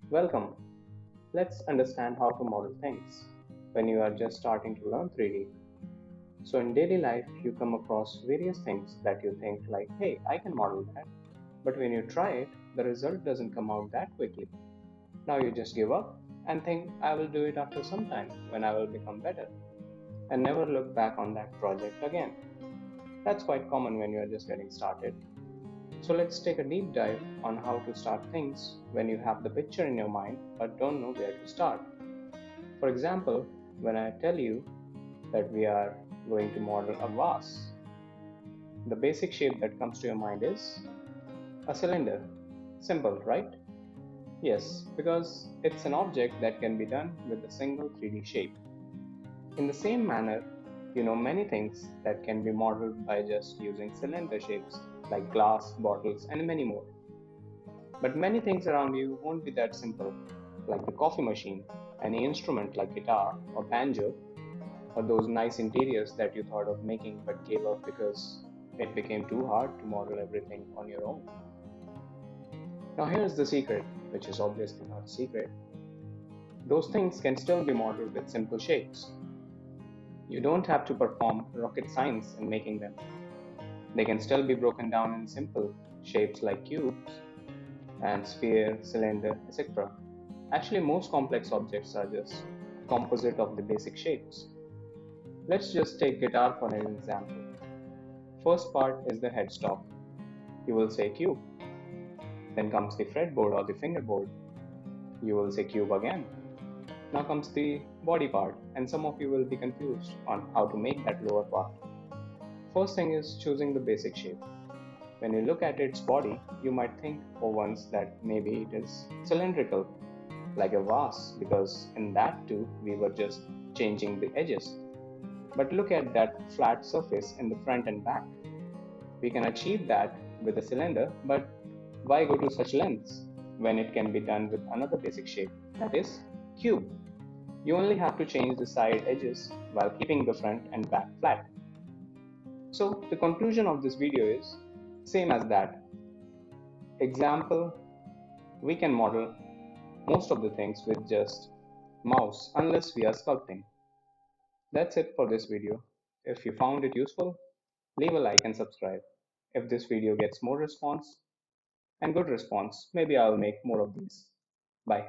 Welcome. Let's understand how to model things when you are just starting to learn 3D. So, in daily life, you come across various things that you think, like, hey, I can model that. But when you try it, the result doesn't come out that quickly. Now you just give up and think, I will do it after some time when I will become better, and never look back on that project again. That's quite common when you are just getting started. So let's take a deep dive on how to start things when you have the picture in your mind but don't know where to start. For example, when I tell you that we are going to model a vase, the basic shape that comes to your mind is a cylinder. Simple, right? Yes, because it's an object that can be done with a single 3D shape. In the same manner, you know many things that can be modeled by just using cylinder shapes like glass, bottles, and many more. But many things around you won't be that simple, like the coffee machine, any instrument like guitar or banjo, or those nice interiors that you thought of making but gave up because it became too hard to model everything on your own. Now, here's the secret, which is obviously not a secret. Those things can still be modeled with simple shapes. You don't have to perform rocket science in making them. They can still be broken down in simple shapes like cubes and sphere, cylinder, etc. Actually, most complex objects are just composite of the basic shapes. Let's just take guitar for an example. First part is the headstock. You will say cube. Then comes the fretboard or the fingerboard. You will say cube again. Now comes the body part, and some of you will be confused on how to make that lower part. First thing is choosing the basic shape. When you look at its body, you might think for once that maybe it is cylindrical, like a vase, because in that too we were just changing the edges. But look at that flat surface in the front and back. We can achieve that with a cylinder, but why go to such lengths when it can be done with another basic shape, that is, cube? You only have to change the side edges while keeping the front and back flat. So the conclusion of this video is same as that. Example, we can model most of the things with just mouse unless we are sculpting. That's it for this video. If you found it useful, leave a like and subscribe. If this video gets more response and good response, maybe I'll make more of these. Bye.